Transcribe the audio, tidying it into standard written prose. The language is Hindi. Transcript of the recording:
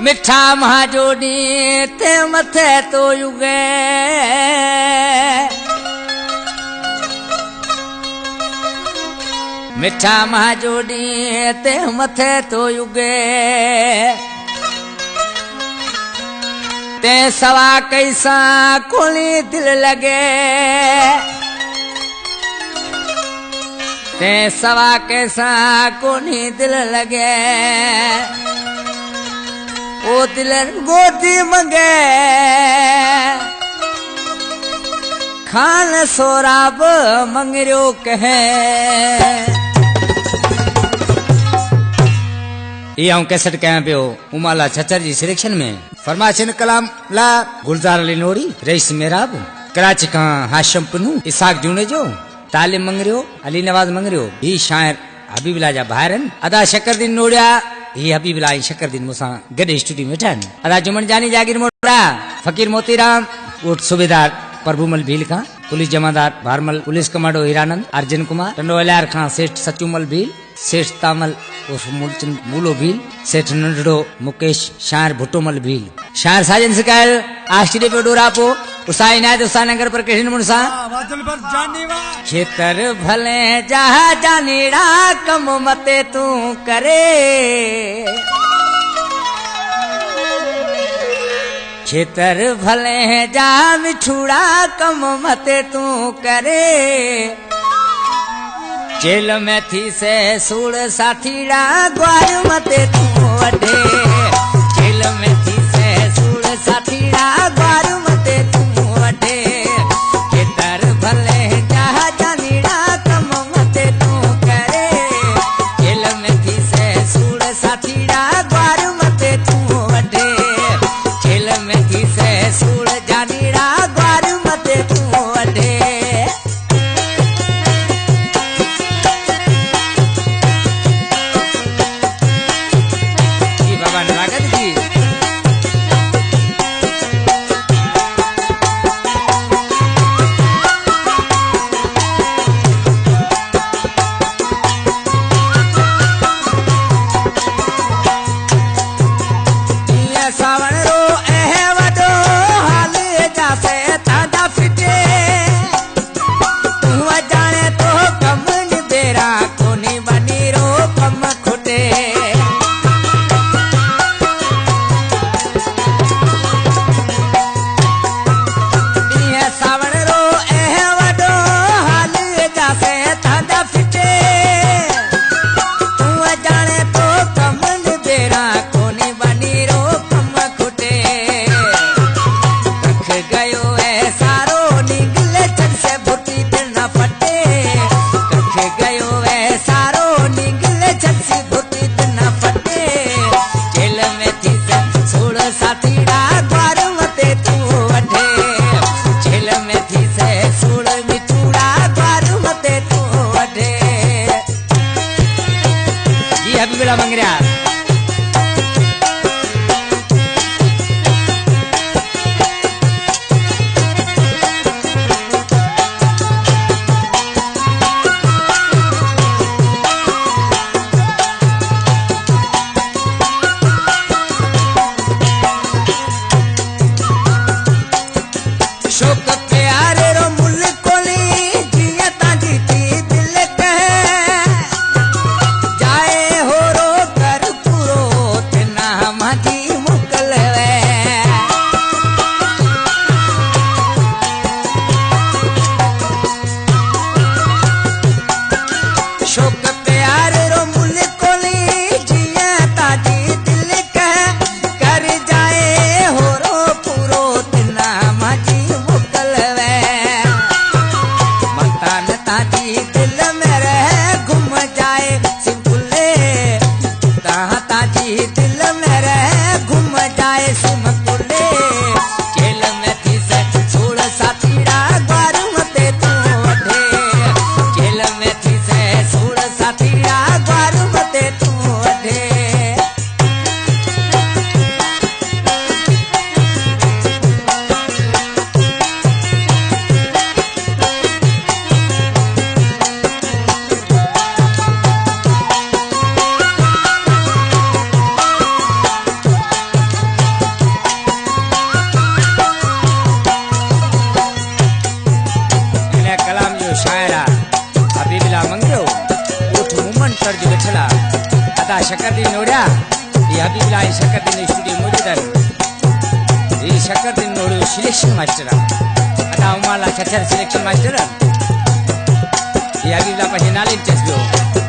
मिठा महाजोड़ी ते मथे तो युगे मिठा महाजोड़ी ते मथे तो युगे ते सवा कैसा कोली दिल लगे ते सवा कैसा कोनी दिल लगे ओ दिल गोदी मंगे खान सोराब मंगरियो कहे ये आऊं कैसेट कह पियो उमाला छचर जी सिलेक्शन में फरमाशन कलाम ला गुलजार अली नोड़ी रईस मेराब कराची का हाशम पन्नू इसाक जूने जो तालिम मंगरियो अली नवाज मंगरियो ही शायर हबीबुल्लाह जा भाइरन अदा शकरदीन नोड़िया ही हबीबुल्लाह शकरदीन मुसा गडे स्टूडियो में ठन अदा जुमन जानी जागीर मोड़ा फकीर मोतीराम उठ सूबेदार प्रभुमल भील का पुलिस जमादार भारमल पुलिस कमांडो हीरानंद अर्जुन कुमार टंडोलार खां सेठ सचुमल भील सेठ तामल उस मूलचंद मूलो भील सेठ नंडड़ो मुकेश शायर भुट्टोमल भील शायर साजन सिकायल आश्चर्य पे डोरापो उसाई नायत उसा नगर पर कृष्ण मुनसा खेतर भले जहा जानीड़ा कम मते तू करे खेतर भले जा मिठूड़ा कम मते तू करे जेल में थी से सूड़ साथीड़ा ग्वार मते तू अठे जेल में थी से सूड़ साथीड़ा ग्वार मते तू अठे खेतर भले जा जानीड़ा कम मते तू करे जेल में थी से सूड़ साथीड़ा ग्वार मते तू अठे जेल में थी से सूड़ जानीड़ा ग्वार मते तू अठे नोड्या ये हबीबला शकरदीन स्टुडिओ मोडीदार ये शकरदीन नोड्यो सिलेक्शन मास्टर आता उमाला छछर सिलेक्शन मास्टर ये हबीबला पहिले नाले चस्यो